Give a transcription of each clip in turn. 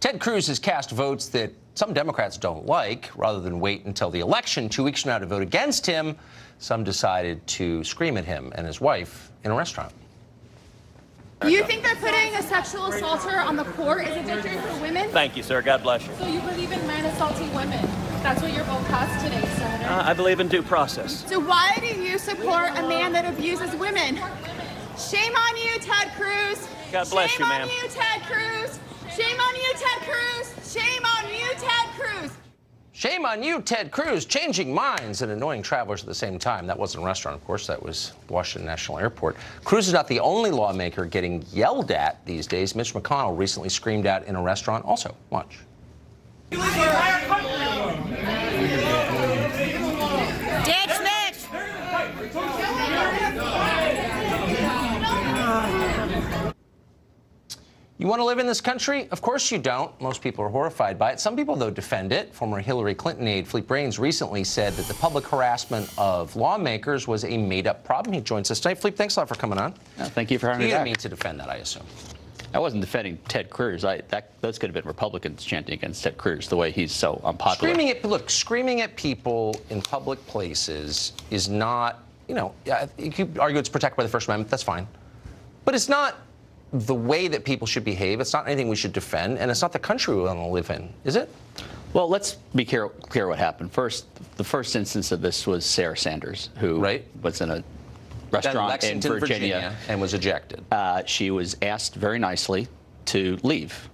Ted Cruz has cast votes that some Democrats don't like. Rather than wait until the election 2 weeks from now to vote against him, some decided to scream at him and his wife in a restaurant. You think that putting a sexual assaulter on the court is a victory for women? Thank you, sir. God bless you. So you believe in men assaulting women? That's what your vote passed today, Senator. I believe in due process. So why do you support a man that abuses women? Shame on you, Ted Cruz. God bless you, ma'am. Shame on you, Ted Cruz. Shame on you, Ted Cruz. Shame on you, Ted Cruz. Shame on you, Ted Cruz, changing minds and annoying travelers at the same time. That wasn't a restaurant, of course. That was Washington National Airport. Cruz is not the only lawmaker getting yelled at these days. Mitch McConnell recently screamed at in a restaurant. Also, watch. Ditch Mitch! You want to live in this country? Of course you don't. Most people are horrified by it. Some people, though, defend it. Former Hillary Clinton aide Philippe Reines recently said that the public harassment of lawmakers was a made-up problem. He joins us tonight. Philippe, thanks a lot for coming on. Thank you for having me You back. didn't mean to defend that, I assume. I wasn't defending Ted Cruz. Those could have been Republicans chanting against Ted Cruz, the way he's so unpopular. Screaming at people in public places is not, you could argue it's protected by the First Amendment. That's fine. But it's not the way that people should behave. It's not anything we should defend, and it's not the country we want to live in, is it? Well, let's be clear what happened. The first instance of this was Sarah Sanders, who was in a restaurant in Virginia and was ejected. She was asked very nicely to leave.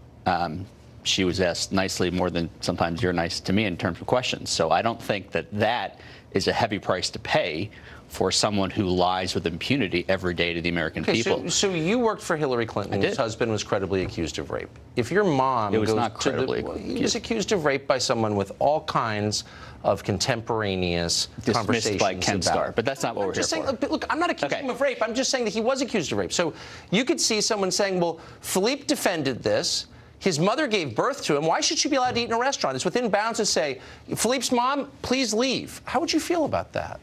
She was asked nicely more than sometimes you're nice to me in terms of questions. So I don't think that is a heavy price to pay for someone who lies with impunity every day to the American people. So you worked for Hillary Clinton. His husband was credibly accused of rape. If your mom he was accused of rape by someone with all kinds of contemporaneous conversations by Ken Starr, but that's not what we're here for. Look, I'm not accusing him of rape. I'm just saying that he was accused of rape. So you could see someone saying, well, Philippe defended this. His mother gave birth to him. Why should she be allowed to eat in a restaurant? It's within bounds to say, Philippe's mom, please leave. How would you feel about that?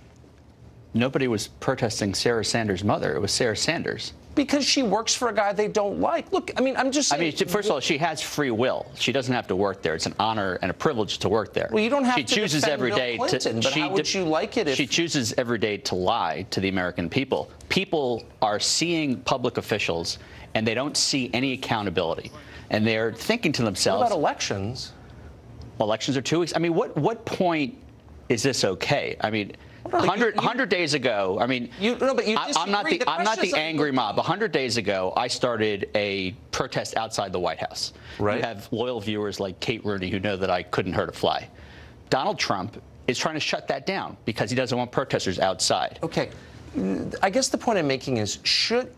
Nobody was protesting Sarah Sanders' mother. It was Sarah Sanders. Because she works for a guy they don't like. Look, I mean, I'm just saying. First of all, she has free will. She doesn't have to work there. It's an honor and a privilege to work there. Well, you don't have to chooses defend every Bill day Clinton, but how would you like it if... She chooses every day to lie to the American people. People are seeing public officials, and they don't see any accountability. And they're thinking to themselves... What about elections? Elections are 2 weeks. I mean, what point is this okay? I mean... 100 days ago, I mean, I'm not the angry mob. 100 days ago, I started a protest outside the White House. Right. You have loyal viewers like Kate Rooney who know that I couldn't hurt a fly. Donald Trump is trying to shut that down because he doesn't want protesters outside. Okay. I guess the point I'm making is,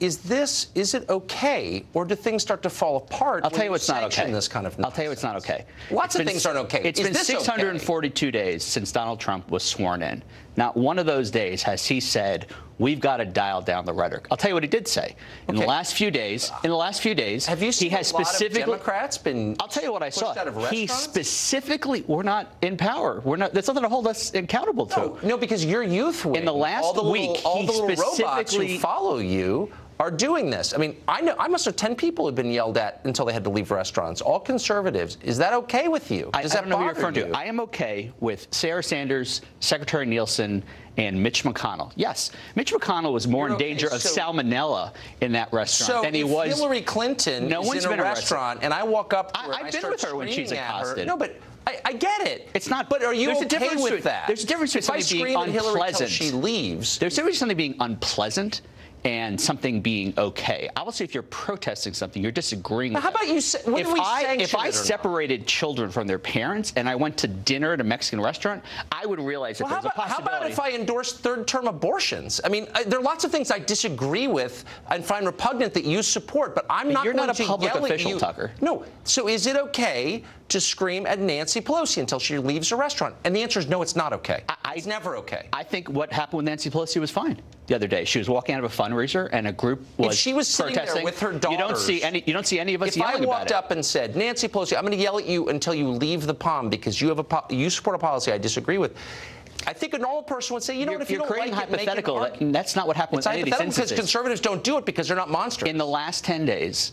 is it okay, or do things start to fall apart? I'll tell you what's not okay. This kind of nonsense? I'll tell you what's not okay. Lots of things aren't okay. It's been 642 days since Donald Trump was sworn in. Not one of those days has he said, we've got to dial down the rhetoric. I'll tell you what he did say. In the last few days, have you seen a lot of Democrats been I'll tell you what I saw. Out of he specifically, we're not in power. There's nothing to hold us accountable to. No, because your youth wing, in the last week, all the little robots who follow you are doing this. I mean, I must have 10 people who've been yelled at until they had to leave restaurants, all conservatives. Is that okay with you? I don't know who you're referring to. I am okay with Sarah Sanders, Secretary Nielsen, and Mitch McConnell. Yes, Mitch McConnell was more in danger of salmonella in that restaurant than he was. Hillary Clinton is in a restaurant, and I walk up to her I've been with her when she's accosted. No, but I get it. It's not. But are you okay with that? There's a difference between something being unpleasant. She leaves. There's a difference between something being unpleasant and something being okay. Obviously, if you're protesting something, you're disagreeing with how about you? If I separated children from their parents and I went to dinner at a Mexican restaurant, I would realize that there's a possibility. How about if I endorse third-term abortions? I mean, there are lots of things I disagree with and find repugnant that you support, but I'm not going to yell at you. You're not a public official, Tucker. No. So is it okay to scream at Nancy Pelosi until she leaves a restaurant? And the answer is no, it's not okay. It's never okay. I think what happened with Nancy Pelosi was fine the other day. She was walking out of a fundraiser, and a group was If she was sitting protesting. There with her daughters, you don't see any of us yelling about it. If I walked up and said, Nancy Pelosi, I'm going to yell at you until you leave the palm because you support a policy I disagree with, I think a normal person would say, you know what, if you don't like it, hypothetical. That's not what happened with any of these instances. Because conservatives don't do it because they're not monsters. In the last 10 days,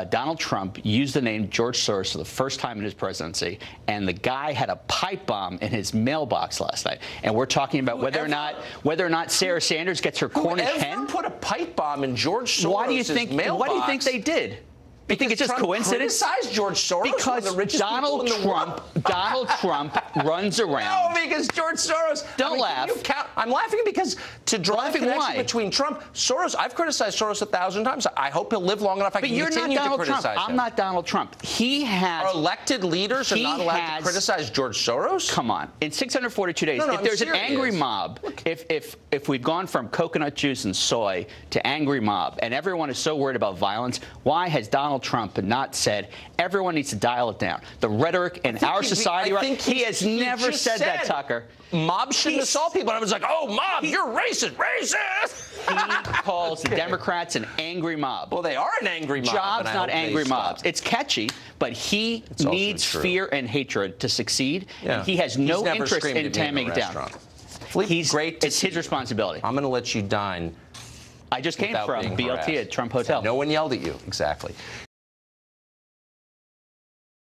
Donald Trump used the name George Soros for the first time in his presidency, and the guy had a pipe bomb in his mailbox last night. And we're talking about whether or not Sarah Sanders gets her Cornish hen. Whoever put a pipe bomb in George Soros' Why do you mailbox? think they did? You think it's just Trump coincidence? Criticized George Soros, because one of the richest people in the world. Donald Trump runs around. No, because George Soros. Don't laugh. I'm laughing because to draw a connection between Trump, Soros. I've criticized Soros 1,000 times. I hope he'll live long enough. I can continue to criticize him. I'm not Donald Trump. He has. Our elected leaders are not allowed to criticize George Soros. Come on. In 642 days, if there's an angry mob, if we've gone from coconut juice and soy to angry mob, and everyone is so worried about violence, why has Donald Trump not said everyone needs to dial it down? The rhetoric in our society, he has never said that, Tucker. Mob shouldn't assault people. And I was like, oh, mob, you're racist, racist. He calls the Democrats an angry mob. Well, they are an angry mob. Jobs, not angry mobs. It's catchy, but he needs fear and hatred to succeed, and he has no interest in taming it down. It's his responsibility. I'm going to let you dine. I just came from BLT at Trump Hotel. No one yelled at you. Exactly.